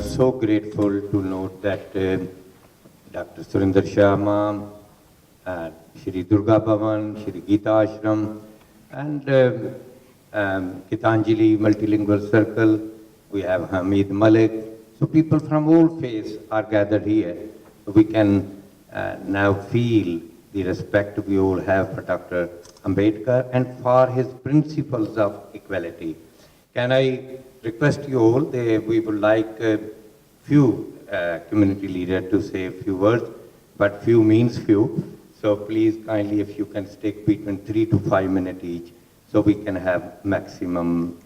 so grateful to note that Dr. Surinder Sharma, Shri Durga Bhavan, Shri Gita Ashram, and Gitanjali Multilingual Circle. We have Hamid Malik. So people from all faiths are gathered here. We can now feel the respect we all have for Dr. Ambedkar and for his principles of equality. Can I request you all, we would like a few community leaders to say a few words, but few means few. So please kindly, if you can stick between 3 to 5 minutes each, so we can have maximum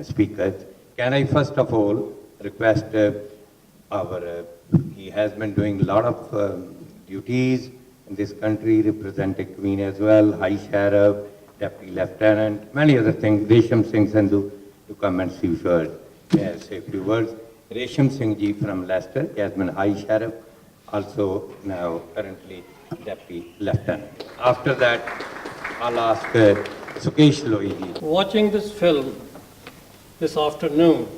speakers. Can I first of all request he has been doing a lot of duties in this country, representing Queen as well, High Sheriff, Deputy Lieutenant, many other things. Resham Singh Sandhu to come and say a few words. Resham Singh ji from Leicester, he has been High Sheriff, also now currently Deputy Lieutenant. After that, I'll ask Sukesh Loi ji. Watching this film this afternoon,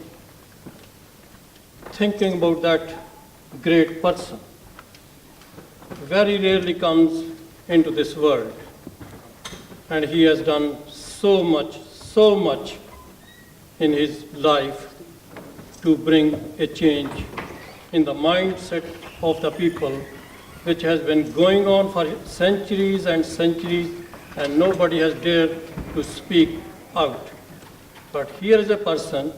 thinking about that great person, very rarely comes into this world. And he has done so much in his life to bring a change in the mindset of the people, which has been going on for centuries and centuries, and nobody has dared to speak out. But here is a person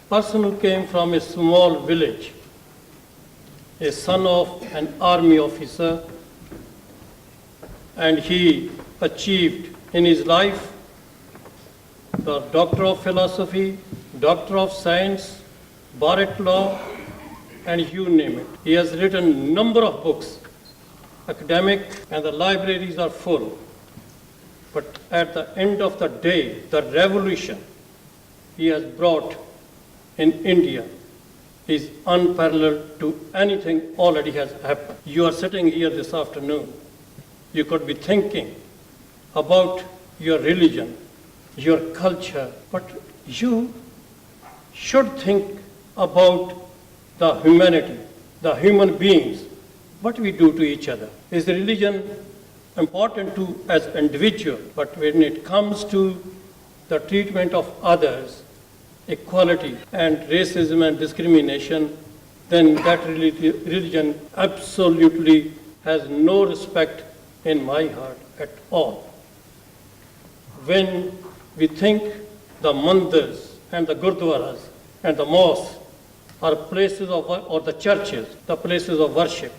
who came from a small village, a son of an army officer, and he achieved in his life the Doctor of Philosophy, Doctor of Science, Bar Law, and you name it. He has written a number of books, academic, and the libraries are full. But at the end of the day, the revolution he has brought in India is unparalleled to anything already has happened. You are sitting here this afternoon. You could be thinking about your religion, your culture, but you should think about the humanity, the human beings, what we do to each other. Is religion important to as individual, but when it comes to the treatment of others, equality and racism and discrimination, then that religion absolutely has no respect in my heart at all. When we think the mandirs and the gurdwaras and the mosques are places of, or the churches, the places of worship,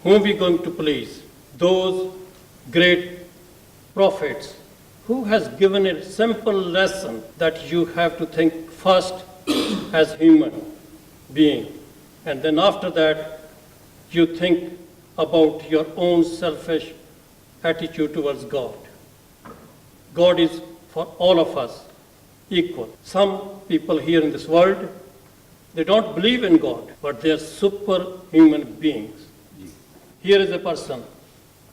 whom are we going to please? Those great prophets who has given a simple lesson that you have to think first as human being, and then after that you think about your own selfish attitude towards God. God is for all of us equal. Some people here in this world, they don't believe in God, but they are superhuman beings. Here is a person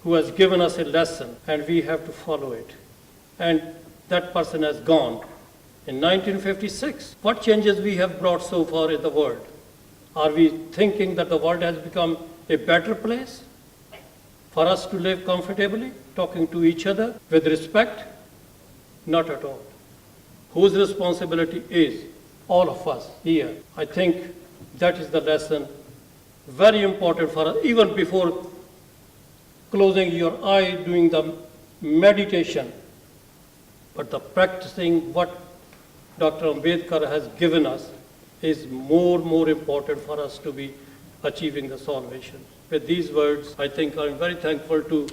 who has given us a lesson, and we have to follow it. And that person has gone. In 1956, what changes we have brought so far in the world? Are we thinking that the world has become a better place for us to live comfortably, talking to each other with respect? Not at all. Whose responsibility is? All of us here. I think that is the lesson, very important for us, even before closing your eye, doing the meditation, but the practicing what Dr. Ambedkar has given us is more important for us to be achieving the salvation. With these words, I think I'm very thankful to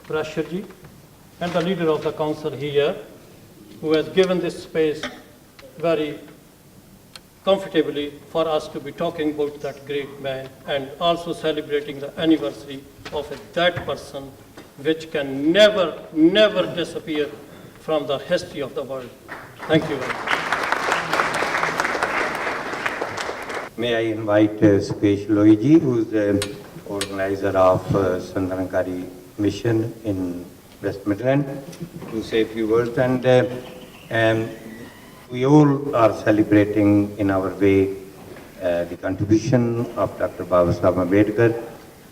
Prashar and the leader of the council here, who has given this space very comfortably for us to be talking about that great man and also celebrating the anniversary of that person which can never disappear from the history of the world. Thank you very much. May I invite Sukesh Loi ji, who is the organizer of Sandhanankari Mission in West Midland, to say a few words. And we all are celebrating in our way the contribution of Dr. Baba Sahib Ambedkar.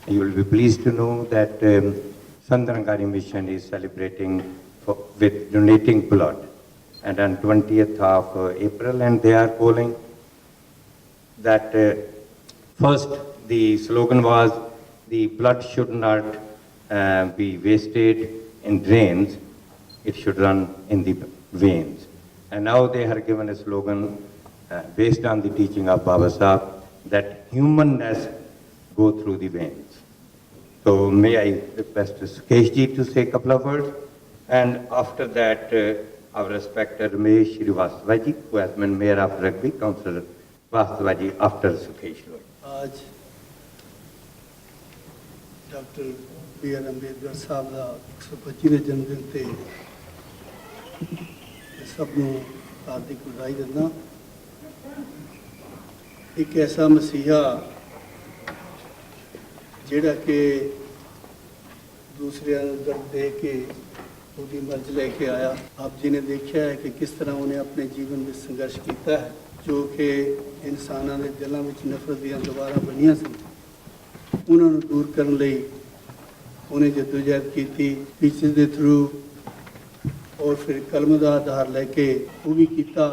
You will be pleased to know that Sandrangari Mission is celebrating with donating blood. And on 20th of April, and they are calling that first the slogan was the blood should not be wasted in drains, it should run in the veins. And now they have given a slogan based on the teaching of Baba Sahib that humanness go through the veins. So may I request Sukesh ji to say a couple of words, and after that our respected Ramesh Srivastava ji, who has been Mayor of Rugby, Councillor Srivastava ji after Sukesh. आज doctor B are Ambedkar साहब का 125वें जन्मदिन ते सब नूं हार्दिक बधाई दिंदा। एक ऐसा मसीहा जिहड़ा कि दूसरिਆਂ ਨੂੰ दर्द दे के ਉਹਦੀ मर्ज लेके आया। आप जी ने देखा है कि किस तरह उन्हें अपने जीवन में संघर्ष किया है, जो कि इंसानों के दिलों में नफरत ਦੀਆਂ दीवारां बनिया सी, उन्होंने दूर करने लई उन्हें जदोजहद की टीचर्स के थ्रू और फिर कलम का आधार लैके वो भी किया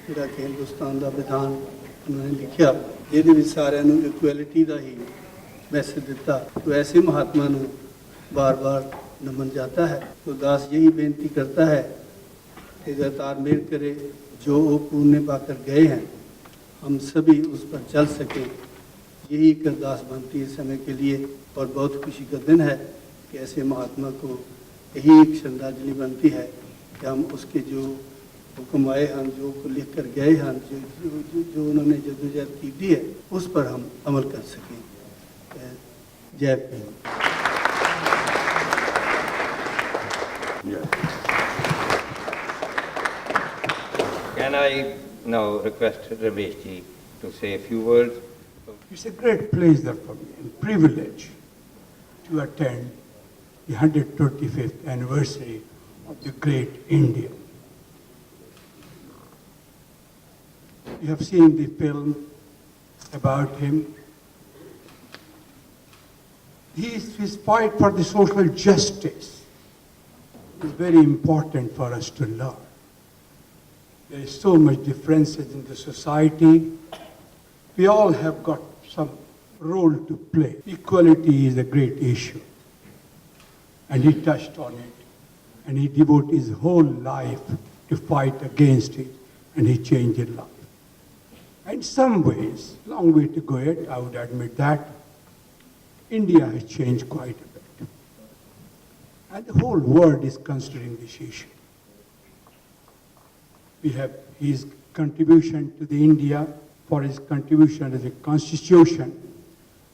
जिहड़ा कि हिंदुस्तान का विधान उन्होंने लिखा, जिहदे विच सारिਆਂ ਨੂੰ इक्वैलिटी का ही मैसेज दिता। तो ऐसे महात्मा ਨੂੰ बार बार नमन जाता है। तो दास यही बेनती करता है कि दातार मेहर करे, जो वो पुण्य पाकर गए हैं हम सभी उस पर चल सकें, यही एक अरदास बनती है समय के लिए। और बहुत खुशी का दिन है कि ऐसे महात्मा को यही एक श्रद्धांजलि बनती है कि हम उसके जो हुक्म आए हैं, जो लिख कर गए हैं, जो उन्होंने जदोजहद की है, उस पर हम अमल कर सकें। जय Bhim. Can I now request Ramesh ji to say a few words? It's a great pleasure for me and privilege to attend the 125th anniversary of the great India. You have seen the film about him. His fight for the social justice is very important for us to learn. There is so much differences in the society. We all have got some role to play. Equality is a great issue. And he touched on it. And he devoted his whole life to fight against it. And he changed his life. In some ways, long way to go yet, I would admit that, India has changed quite a bit. And the whole world is considering this issue. We have his contribution to the India, for his contribution to the constitution,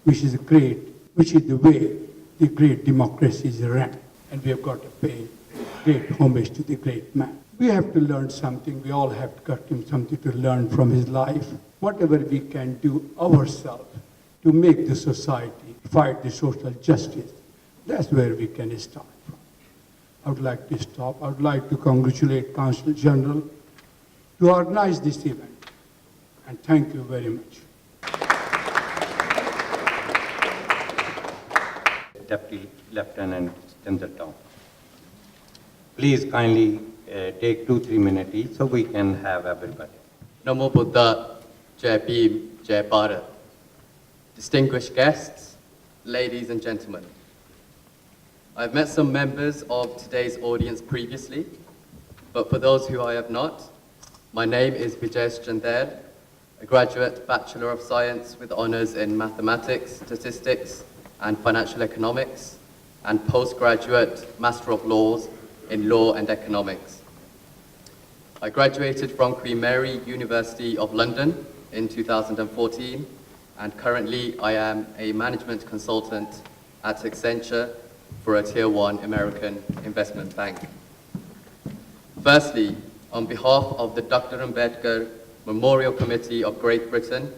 which is great, which is the way the great democracy is run. And we have got to pay great homage to the great man. We have to learn something. We all have got something to learn from his life. Whatever we can do ourselves to make the society fight the social justice, that's where we can start from. I would like to stop. I would like to congratulate Consul General to organize this event. And thank you very much. Deputy Lieutenant Chandra. Please kindly take 2-3 minutes each so we can have everybody. Namo Buddha, Jai Bhim, Jai Bharat. Distinguished guests, ladies and gentlemen. I've met some members of today's audience previously, but for those who I have not, my name is Vijesh Chandel, a graduate Bachelor of Science with honours in Mathematics, Statistics and Financial Economics, and postgraduate Master of Laws in Law and Economics. I graduated from Queen Mary University of London in 2014, and currently I am a management consultant at Accenture for a Tier 1 American investment bank. Firstly, on behalf of the Dr. Ambedkar Memorial Committee of Great Britain,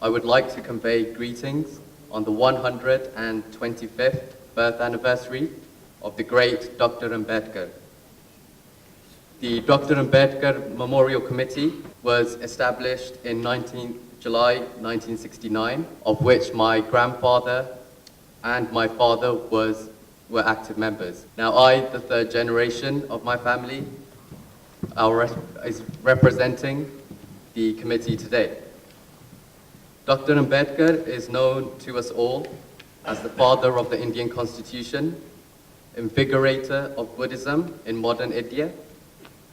I would like to convey greetings on the 125th birth anniversary of the great Dr. Ambedkar. The Dr. Ambedkar Memorial Committee was established in July 1969, of which my grandfather and my father were active members. Now I, the third generation of my family, is representing the committee today. Dr. Ambedkar is known to us all as the father of the Indian Constitution, invigorator of Buddhism in modern India,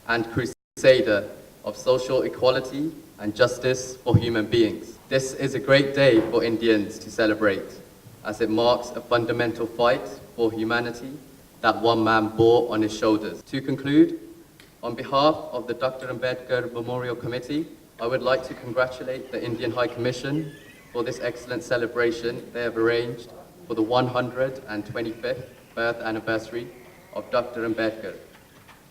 and crusader of social equality and justice for human beings. This is a great day for Indians to celebrate, as it marks a fundamental fight for humanity that one man bore on his shoulders. To conclude, on behalf of the Dr. Ambedkar Memorial Committee, I would like to congratulate the Indian High Commission for this excellent celebration they have arranged for the 125th birth anniversary of Dr. Ambedkar.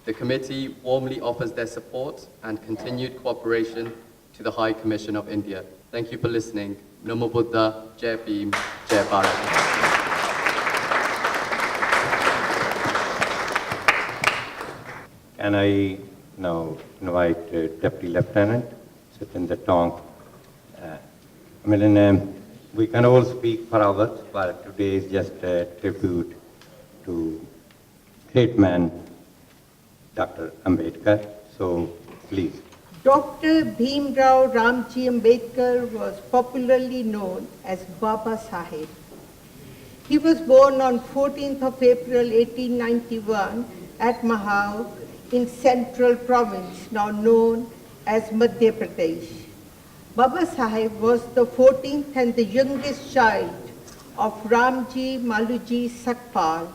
The committee warmly offers their support and continued cooperation to the High Commission of India. Thank you for listening. Namo Buddha, Jai Bhim, Jai Bharat. Can I now invite Deputy Lieutenant Satinder Tong? We can all speak for hours, but today is just a tribute to great man, Dr. Ambedkar. So, please. Dr. Bhimrao Ramji Ambedkar was popularly known as Baba Saheb. He was born on 14th of April 1891 at Mahau in Central Province, now known as Madhya Pradesh. Baba Saheb was the 14th and the youngest child of Ramji Maluji Sakpal,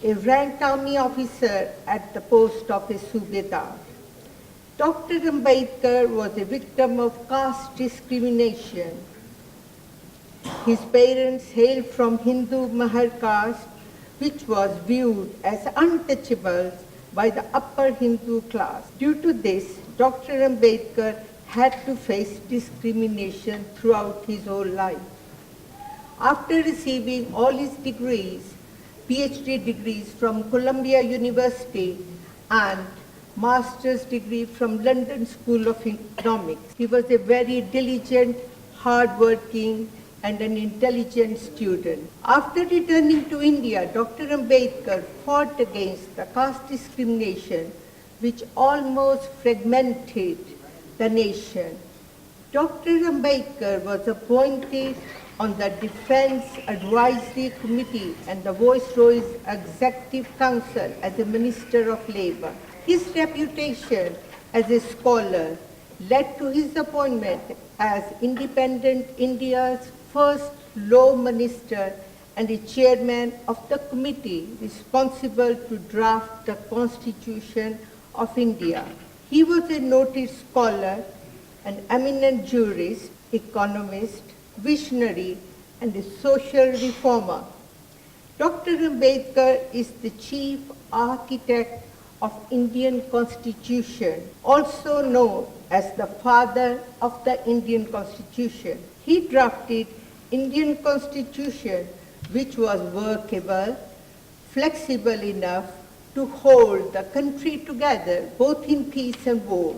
a ranked army officer at the post of a Subedar. Dr. Ambedkar was a victim of caste discrimination. His parents hailed from Hindu Mahar caste, which was viewed as untouchables by the upper Hindu class. Due to this, Dr. Ambedkar had to face discrimination throughout his whole life. After receiving all his degrees, PhD degrees from Columbia University and master's degree from London School of Economics, he was a very diligent, hard-working, and an intelligent student. After returning to India, Dr. Ambedkar fought against the caste discrimination which almost fragmented the nation. Dr. Ambedkar was appointed on the Defense Advisory Committee and the Viceroy's Executive Council as a Minister of Labour. His reputation as a scholar led to his appointment as independent India's first law minister and a chairman of the committee responsible to draft the Constitution of India. He was a noted scholar, an eminent jurist, economist, visionary, and a social reformer. Dr. Ambedkar is the chief architect of Indian Constitution, also known as the father of the Indian Constitution. He drafted Indian Constitution which was workable, flexible enough to hold the country together both in peace and war.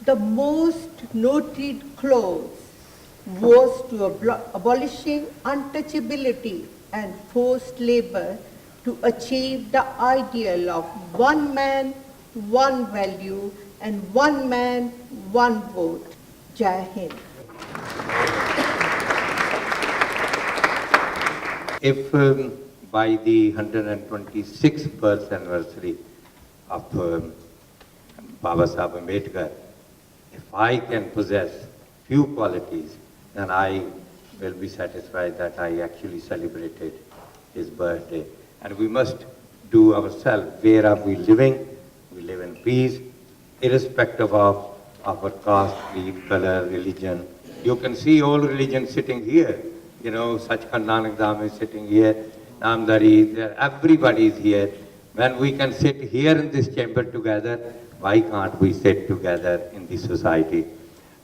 The most noted clause was to abolishing untouchability and forced labor to achieve the ideal of one man, one value, and one man, one vote. Jai Hind. If by the 126th birth anniversary of Baba Saheb Ambedkar, if I can possess few qualities, then I will be satisfied that I actually celebrated his birthday. And we must do ourselves. Where are we living? We live in peace, irrespective of our caste, creed, color, religion. You can see all religions sitting here. You know, Sachkhand Nanak Dham is sitting here, Namdari, everybody is here. When we can sit here in this chamber together, why can't we sit together in the society?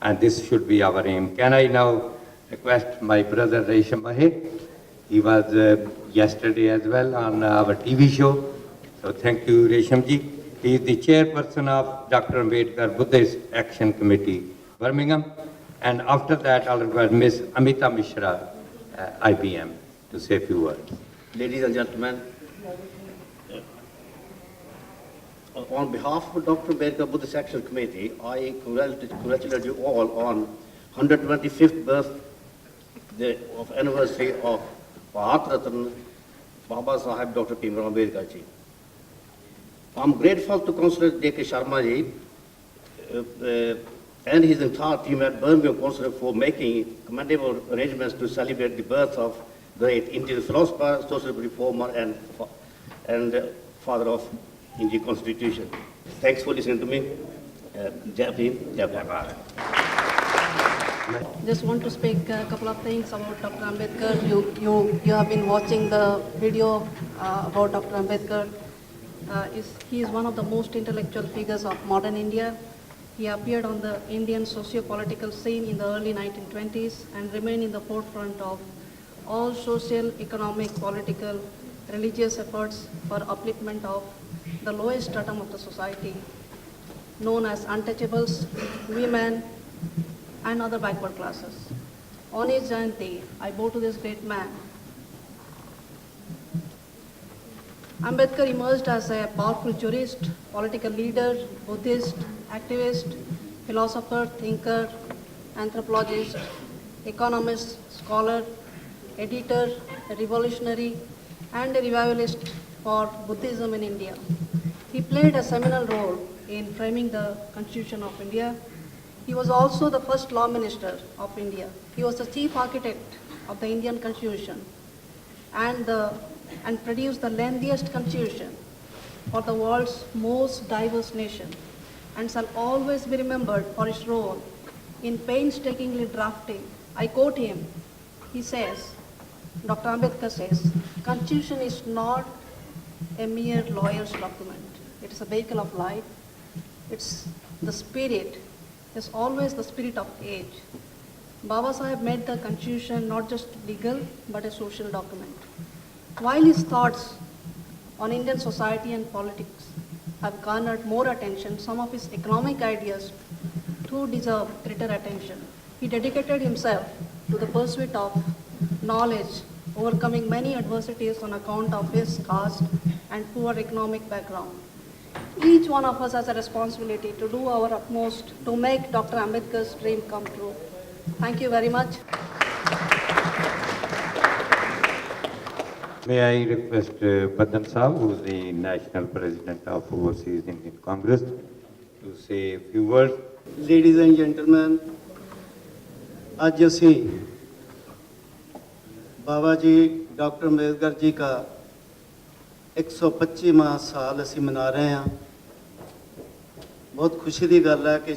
And this should be our aim. Can I now request my brother Resham Mahe? He was yesterday as well on our TV show. So thank you, Resham ji. He is the chairperson of Dr. Ambedkar Buddhist Action Committee, Birmingham. And after that, I'll request Ms. Amita Mishra, IBM, to say a few words. Ladies and gentlemen, on behalf of Dr. Ambedkar Buddhist Action Committee, I congratulate you all on 125th birthday of anniversary of Bharat Ratna Baba Sahib Dr. B R Ambedkar ji. I'm grateful to Consulate D.K. Sharma ji and his entire team at Birmingham Consulate for making commendable arrangements to celebrate the birth of great Indian philosopher, social reformer, and father of Indian Constitution. Thanks for listening to me. Jai Bhim, Jai Bharat. Just want to speak a couple of things about Dr. Ambedkar. You have been watching the video about Dr. Ambedkar. He is one of the most intellectual figures of modern India. He appeared on the Indian socio-political scene in the early 1920s and remained in the forefront of all social, economic, political, religious efforts for upliftment of the lowest stratum of the society, known as untouchables, women, and other backward classes. On his Jayanti, I bow to this great man. Ambedkar emerged as a powerful jurist, political leader, Buddhist, activist, philosopher, thinker, anthropologist, economist, scholar, editor, a revolutionary, and a revivalist for Buddhism in India. He played a seminal role in framing the Constitution of India. He was also the first law minister of India. He was the chief architect of the Indian Constitution and produced the lengthiest constitution for the world's most diverse nation, and shall always be remembered for his role in painstakingly drafting. I quote him. He says, Dr. Ambedkar says, Constitution is not a mere lawyer's document. It is a vehicle of life. It's the spirit. It's always the spirit of age. Baba Sahib made the Constitution not just legal, but a social document. While his thoughts on Indian society and politics have garnered more attention, some of his economic ideas too deserve greater attention. He dedicated himself to the pursuit of knowledge, overcoming many adversities on account of his caste and poor economic background. Each one of us has a responsibility to do our utmost to make Dr. Ambedkar's dream come true. Thank you very much. May I request Badan Saab, who is the National President of Overseas Indian Congress, to say a few words. Ladies and gentlemen, आज ਅਸੀਂ बाबा जी doctor Ambedkar ji का 125वां साल ਅਸੀਂ ਮਨਾ ਰਹੇ ਹਾਂ। बहुत खुशी की गल है कि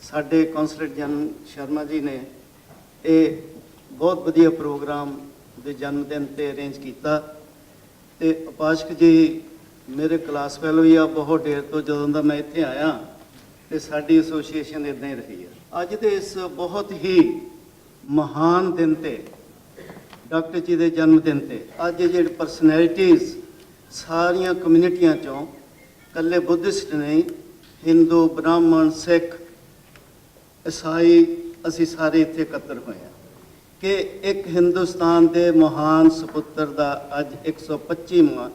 साडे कौंसलर जन शर्मा जी ने ये बहुत वधिया प्रोग्राम ਦੇ जन्मदिन ਤੇ ਅਰੇਂਜ ਕੀਤਾ ਤੇ ਉਪਾਸ਼ਕ ਜੀ ਮੇਰੇ ਕਲਾਸ ਫੈਲੋ ਹੀ ਆ ਬਹੁਤ ਢੇਰ ਤੋਂ ਜਦੋਂ ਦਾ ਮੈਂ ਇੱਥੇ ਆਇਆ ਤੇ ਸਾਡੀ ਐਸੋਸੀਏਸ਼ਨ ਇਦਾਂ ਹੀ ਰਹੀ ਹੈ। ਅੱਜ ਦੇ ਇਸ ਬਹੁਤ ਹੀ ਮਹਾਨ ਦਿਨ ਤੇ ਡਾਕਟਰ ਜੀ ਦੇ ਜਨਮ ਦਿਨ ਤੇ ਅੱਜ ਜਿਹੜੇ ਪਰਸਨੈਲਿਟੀਜ਼ ਸਾਰੀਆਂ ਕਮਿਊਨਿਟੀਆਂ ਚੋਂ ਇਕੱਲੇ ਬੁੱਧਿਸਟ ਨਹੀਂ, ਹਿੰਦੂ, ਬ੍ਰਾਹਮਣ, ਸਿੱਖ, ਈਸਾਈ, ਅਸੀਂ ਸਾਰੇ ਇੱਥੇ ਇਕੱਤਰ ਹੋਏ ਹਾਂ ਕਿ ਇੱਕ ਹਿੰਦੁਸਤਾਨ ਦੇ ਮਹਾਨ ਸਪੁੱਤਰ ਦਾ ਅੱਜ 125ਵਾਂ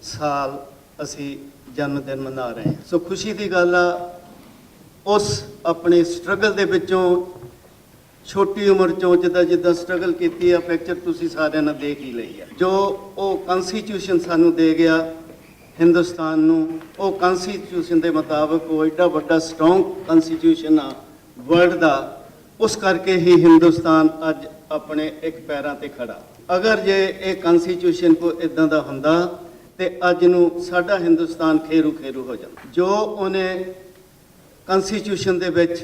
ਸਾਲ ਅਸੀਂ ਜਨਮ ਦਿਨ ਮਨਾ ਰਹੇ ਹਾਂ। ਸੋ ਖੁਸ਼ੀ ਦੀ ਗੱਲ ਆ, ਉਸ ਆਪਣੇ ਸਟਰਗਲ ਦੇ ਵਿੱਚੋਂ ਛੋਟੀ ਉਮਰ ਚੋਂ ਜਿੱਦਾਂ ਸਟਰਗਲ ਕੀਤੀ ਆ, ਪਿਕਚਰ ਤੁਸੀਂ ਸਾਰਿਆਂ ਨੇ ਦੇਖ ਹੀ ਲਈ ਆ। ਜੋ ਉਹ ਕਨਸਟੀਟਿਊਸ਼ਨ ਸਾਨੂੰ ਦੇ ਗਿਆ ਹਿੰਦੁਸਤਾਨ ਨੂੰ, ਉਹ ਕਨਸਟੀਟਿਊਸ਼ਨ ਦੇ ਮੁਤਾਬਕ ਉਹ ਐਡਾ ਵੱਡਾ ਸਟਰੋਂਗ ਕਨਸਟੀਟਿਊਸ਼ਨ ਆ ਵਰਲਡ ਦਾ, ਉਸ ਕਰਕੇ ਹੀ ਹਿੰਦੁਸਤਾਨ ਅੱਜ ਆਪਣੇ ਇੱਕ ਪੈਰਾਂ ਤੇ ਖੜਾ। ਅਗਰ ਜੇ ਇਹ ਕਨਸਟੀਟਿਊਸ਼ਨ ਕੋ ਇਦਾਂ ਦਾ ਹੁੰਦਾ ਤੇ ਅੱਜ ਨੂੰ ਸਾਡਾ ਹਿੰਦੁਸਤਾਨ ਖੇਰੂ ਖੇਰੂ ਹੋ ਜਾਂਦਾ। ਜੋ ਉਹਨੇ ਕਨਸਟੀਟਿਊਸ਼ਨ ਦੇ ਵਿੱਚ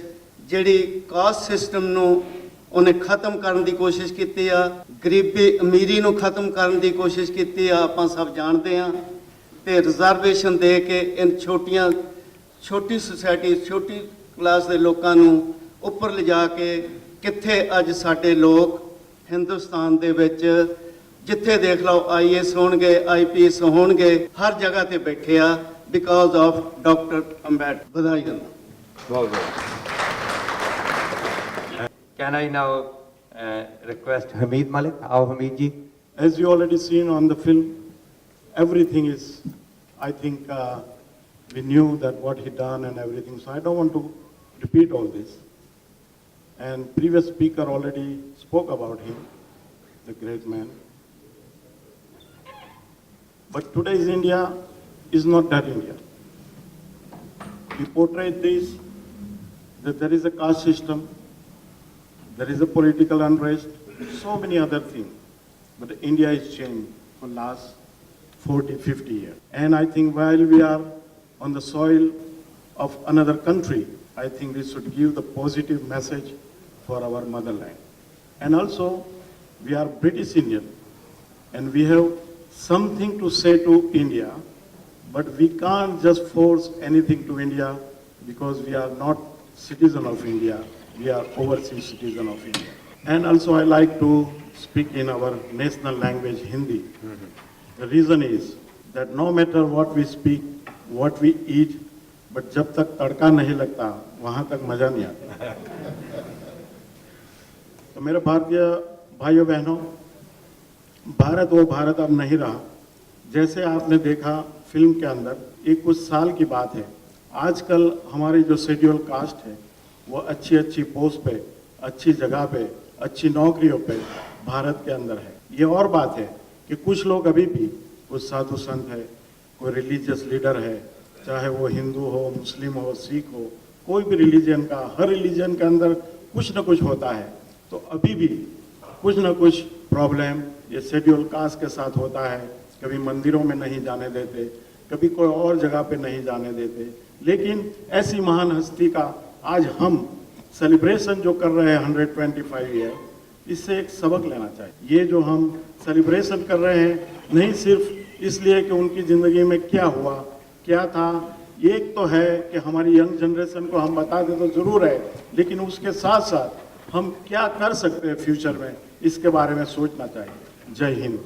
ਜਿਹੜੀ ਕਾਸਟ ਸਿਸਟਮ ਨੂੰ ਉਹਨੇ ਖਤਮ ਕਰਨ ਦੀ ਕੋਸ਼ਿਸ਼ ਕੀਤੀ ਆ, ਗਰੀਬੀ ਅਮੀਰੀ ਨੂੰ ਖਤਮ ਕਰਨ ਦੀ ਕੋਸ਼ਿਸ਼ ਕੀਤੀ ਆ, ਆਪਾਂ ਸਭ ਜਾਣਦੇ ਆ, ਤੇ ਰਿਜ਼ਰਵੇਸ਼ਨ ਦੇ ਕੇ ਇਨ ਛੋਟੀ ਸੁਸਾਇਟੀ, ਛੋਟੀ ਕਲਾਸ ਦੇ ਲੋਕਾਂ ਨੂੰ ਉੱਪਰ ਲਿਜਾ ਕੇ ਕਿੱਥੇ ਅੱਜ ਸਾਡੇ ਲੋਕ ਹਿੰਦੁਸਤਾਨ ਦੇ ਵਿੱਚ ਜਿੱਥੇ ਦੇਖ ਲਓ IAS ਹੋਣਗੇ, IPS ਹੋਣਗੇ, ਹਰ ਜਗ੍ਹਾ ਤੇ ਬੈਠੇ ਆ। because of Dr. Ambedkar. Badaigan. Well done. Can I now request Hamid Malik? How Hamid ji? As you already seen on the film, everything is, I think, we knew that what he done and everything, so I don't want to repeat all this. And previous speaker already spoke about him, the great man. But today's India is not that India. We portray this, that there is a caste system, there is a political unrest, so many other things. But India is changed for last 40, 50 years. And I think while we are on the soil of another country, I think we should give the positive message for our motherland. And also, we are British Indian, and we have something to say to India, but we can't just force anything to India because we are not citizen of India, we are overseas citizen of India. And also I like to speak in our national language, Hindi. The reason is that no matter what we speak, what we eat, but जब तक तड़का नहीं लगता, वहाँ तक मजा नहीं आता। तो मेरे भारतीय भाइयों बहनों, भारत वो भारत अब नहीं रहा। जैसे आपने देखा फिल्म के अंदर, एक कुछ साल की बात है, आजकल हमारी जो शेड्यूल कास्ट है, वो अच्छी अच्छी पोस्ट पे, अच्छी जगह पे, अच्छी नौकरियों पे भारत के अंदर है। ये और बात है कि कुछ लोग अभी भी, कुछ साधु संत है, कोई रिलीजियस लीडर है, चाहे वो हिंदू हो, मुस्लिम हो, सिख हो, कोई भी रिलीजन का, हर रिलीजन के अंदर कुछ न कुछ होता है। तो अभी भी कुछ न कुछ प्रॉब्लम ये शेड्यूल कास्ट के साथ होता है। कभी मंदिरों में नहीं जाने देते, कभी कोई और जगह पे नहीं जाने देते। लेकिन ऐसी महान हस्ती का आज हम सेलिब्रेशन जो कर रहे हैं 125 ईयर, इससे एक सबक लेना चाहिए। ये जो हम सेलिब्रेशन कर रहे हैं, नहीं सिर्फ इसलिए कि उनकी ज़िंदगी में क्या हुआ, क्या था, एक तो है कि हमारी यंग जनरेशन को हम बता दें तो ज़रूर है, लेकिन उसके साथ साथ हम क्या कर सकते हैं फ्यूचर में, इसके बारे में सोचना चाहिए। जय हिंद।